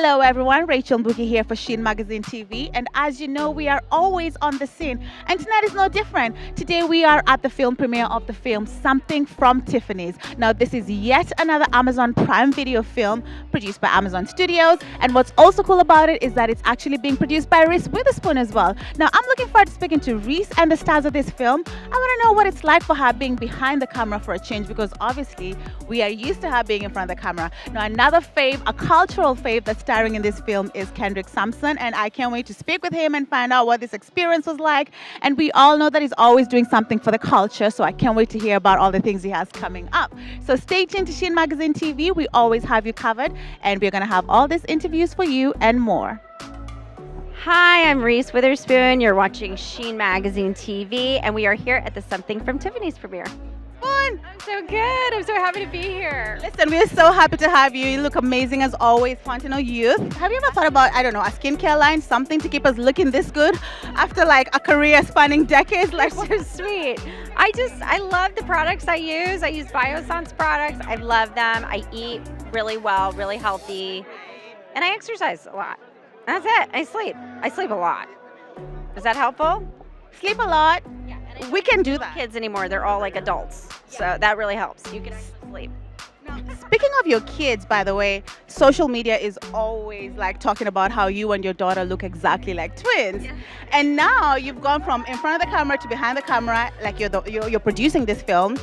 Hello everyone, Rachel Mbuki here for Sheen Magazine TV, and as you know, we are always on the scene, and tonight is no different. Today we are at the film premiere of the film Something From Tiffany's. Now this is yet another Amazon Prime Video film produced by Amazon Studios, and what's also cool about it is that it's actually being produced by Reese Witherspoon as well. Now I'm looking forward to speaking to Reese and the stars of this film. I want to know what it's like for her being behind the camera for a change, because obviously we are used to her being in front of the camera. Now another fave, a cultural fave that's starring in this film is Kendrick Sampson, and I can't wait to speak with him and find out what this experience was like. And we all know that he's always doing something for the culture, so I can't wait to hear about all the things he has coming up. So stay tuned to Sheen Magazine TV. We always have you covered, and we're going to have all these interviews for you and more. Hi, I'm Reese Witherspoon. You're watching Sheen Magazine TV, and we are here at the Something From Tiffany's premiere. Fun. I'm so good. I'm so happy to be here. Listen, we're so happy to have you. You look amazing as always, Fontano Youth. Have you ever thought about, I don't know, a skincare line, something to keep us looking this good after like a career spanning decades? Like, So sweet. I love the products I use. I use Biossance products. I love them. I eat really well, really healthy, and I exercise a lot. That's it. I sleep. I sleep a lot. Is that helpful? sleep a lot. Yeah. We can do that. Kids anymore. They're all like adults. So that really helps. You can sleep. Speaking of your kids, by the way, social media is always like talking about how you and your daughter look exactly like twins. Yeah. And now you've gone from in front of the camera to behind the camera, like you're producing this film.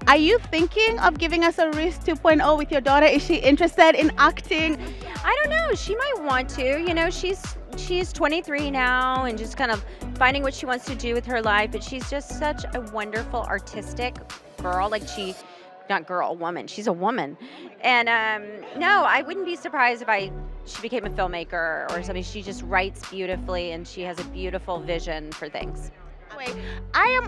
Are you thinking of giving us a Reese 2.0 with your daughter? Is she interested in acting? I don't know. She might want to. You know, she's 23 now and just kind of finding what she wants to do with her life. But she's just such a wonderful artistic girl. Like woman. She's a woman. And no, I wouldn't be surprised if she became a filmmaker or something. She just writes beautifully and she has a beautiful vision for things. I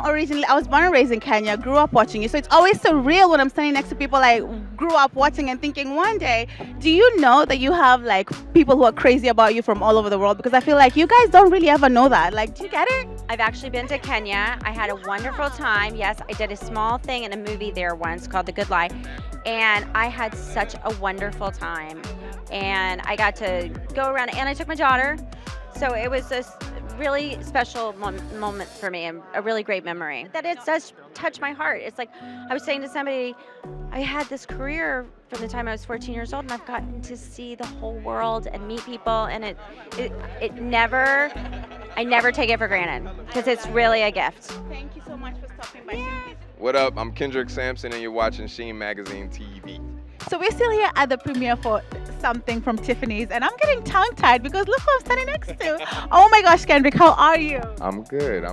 was born and raised in Kenya, grew up watching you. So it's always surreal when I'm standing next to people I grew up watching and thinking one day, do you know that you have like people who are crazy about you from all over the world? Because I feel like you guys don't really ever know that. Like, do you get it? I've actually been to Kenya. I had a wonderful time. Yes, I did a small thing in a movie there once called The Good Life. And I had such a wonderful time. And I got to go around and I took my daughter. So it was a really special moment for me and a really great memory. That it does touch my heart. It's like I was saying to somebody, I had this career from the time I was 14 years old and I've gotten to see the whole world and meet people, and I never take it for granted because it's really a gift. Thank you so much for stopping by. What up? I'm Kendrick Sampson and you're watching Sheen Magazine TV. So we're still here at the premiere for Something From Tiffany's, and I'm getting tongue-tied because look who I'm standing next to. Oh my gosh, Kendrick, how are you? I'm good.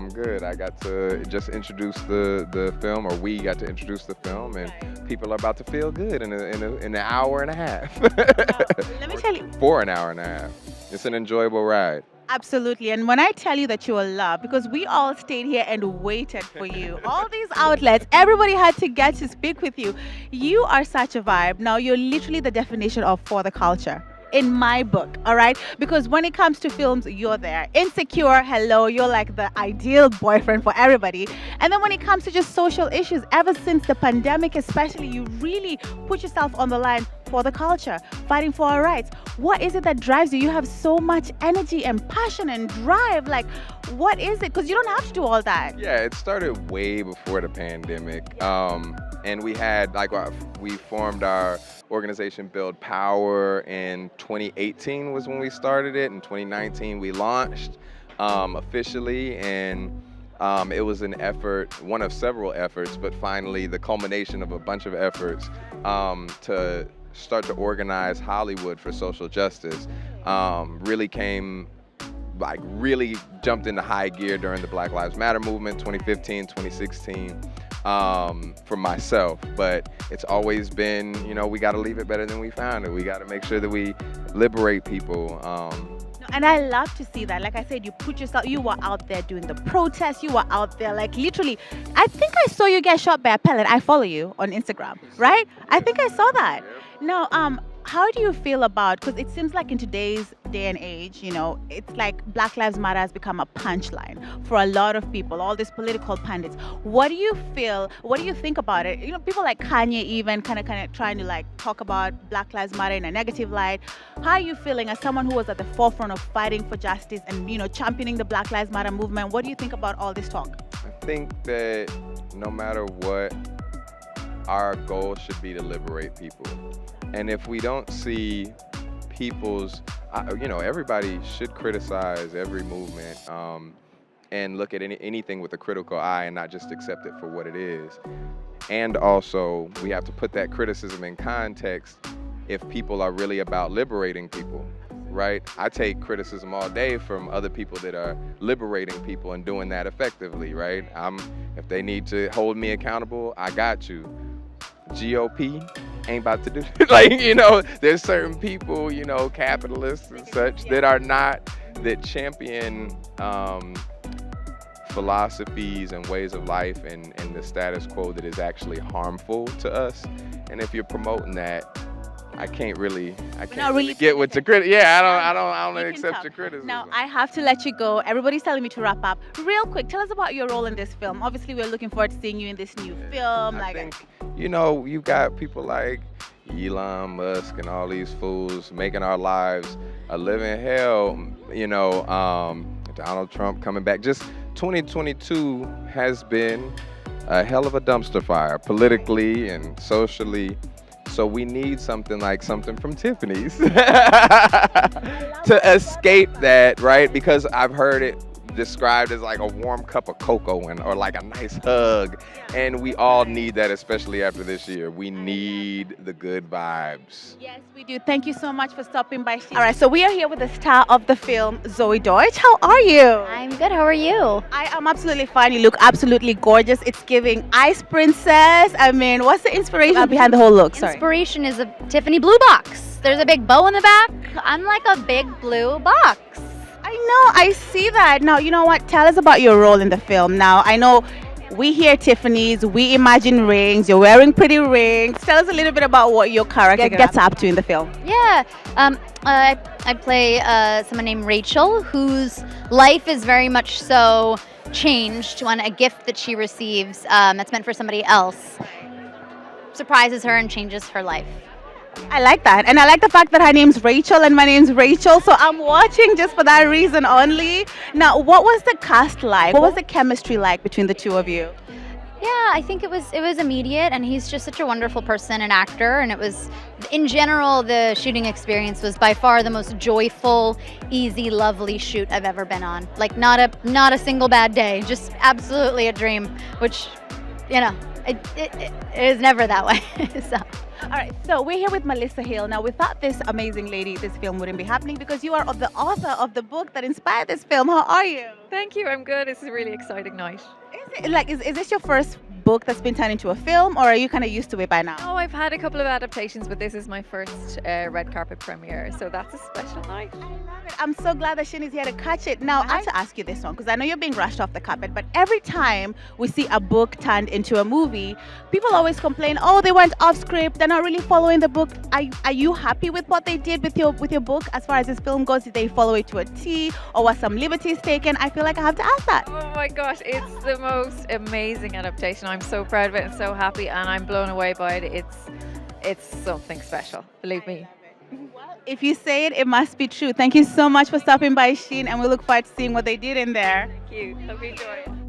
I got to just introduce the film, or we got to introduce the film, and people are about to feel good in an hour and a half. Let me tell you. For an hour and a half. It's an enjoyable ride. Absolutely. And when I tell you that you are loved, because we all stayed here and waited for you, all these outlets, everybody had to get to speak with you. You are such a vibe. Now, you're literally the definition of for the culture. In my book, all right? Because when it comes to films, you're there. Insecure, hello, you're like the ideal boyfriend for everybody. And then when it comes to just social issues, ever since the pandemic especially, you really put yourself on the line for the culture, fighting for our rights. What is it that drives you? You have so much energy and passion and drive. Like, what is it? Because you don't have to do all that. Yeah, it started way before the pandemic. And we formed our organization Build Power in 2018 was when we started it. In 2019 we launched officially, and it was an effort, one of several efforts, but finally the culmination of a bunch of efforts to start to organize Hollywood for social justice. Really jumped into high gear during the Black Lives Matter movement, 2015, 2016. For myself, but it's always been, we got to leave it better than we found it. We got to make sure that we liberate people. And I love to see that. Like I said, you were out there doing the protests, you were out there like literally, I think I saw you get shot by a pellet. I follow you on Instagram, right? I think I saw that. Now, how do you feel about, because it seems like in today's day and age, it's like Black Lives Matter has become a punchline for a lot of people, all these political pundits. What do you feel, what do you think about it? People like Kanye even kind of trying to like talk about Black Lives Matter in a negative light. How are you feeling as someone who was at the forefront of fighting for justice and championing the Black Lives Matter movement? What do you think about all this talk? I think that no matter what, our goal should be to liberate people. And if we don't see people's, everybody should criticize every movement and look at anything with a critical eye and not just accept it for what it is. And also, we have to put that criticism in context if people are really about liberating people, right? I take criticism all day from other people that are liberating people and doing that effectively, right? If they need to hold me accountable, I got you. GOP ain't about to do there's certain people, capitalists and such that champion philosophies and ways of life and the status quo that is actually harmful to us. And if you're promoting that, I can't really get what to critic. Yeah, I don't accept your criticism. Now I have to let you go. Everybody's telling me to wrap up. Real quick, tell us about your role in this film. Obviously, we're looking forward to seeing you in this new film. I think, you've got people like Elon Musk and all these fools making our lives a living hell. Donald Trump coming back. Just 2022 has been a hell of a dumpster fire politically and socially. So we need something like Something From Tiffany's to escape that, right? Because I've heard it described as like a warm cup of cocoa or like a nice hug. And we all need that, especially after this year. We need the good vibes. Yes, we do. Thank you so much for stopping by. All right, so we are here with the star of the film, Zoe Deutsch. How are you? I'm good. How are you? I am absolutely fine. You look absolutely gorgeous. It's giving Ice Princess. I mean, what's the inspiration behind the whole look? Sorry. Inspiration is a Tiffany blue box. There's a big bow in the back. I'm like a big blue box. I know, I see that. Now, you know what? Tell us about your role in the film. Now, I know we hear Tiffany's, we imagine rings, you're wearing pretty rings. Tell us a little bit about what your character gets up to in the film. Yeah, I play someone named Rachel, whose life is very much so changed when a gift that she receives that's meant for somebody else surprises her and changes her life. I like that. And I like the fact that her name's Rachel and my name's Rachel. So I'm watching just for that reason only. Now, what was the cast like? What was the chemistry like between the two of you? Yeah, I think it was immediate, and he's just such a wonderful person and actor, and it was, in general, the shooting experience was by far the most joyful, easy, lovely shoot I've ever been on. Like not a single bad day, just absolutely a dream, which, it is never that way. So. All right, so we're here with Melissa Hill. Now, without this amazing lady, this film wouldn't be happening because you are the author of the book that inspired this film. How are you? Thank you. I'm good. It's a really exciting night. Is this your first book that's been turned into a film, or are you kind of used to it by now? Oh, I've had a couple of adaptations, but this is my first red carpet premiere, so that's a special night. I love it. I'm so glad that Sheen is here to catch it. Now, I have to ask you this one, because I know you're being rushed off the carpet, but every time we see a book turned into a movie, people always complain, oh, they went off script, they're not really following the book. Are you happy with what they did with your book as far as this film goes? Did they follow it to a T, or was some liberties taken? I feel like I have to ask that. Oh my gosh, it's the most amazing adaptation. I'm so proud of it and so happy, and I'm blown away by it. It's something special, believe me. Well, if you say it, it must be true. Thank you so much for stopping by, Sheen, and we look forward to seeing what they did in there. Thank you. Hope you enjoy it.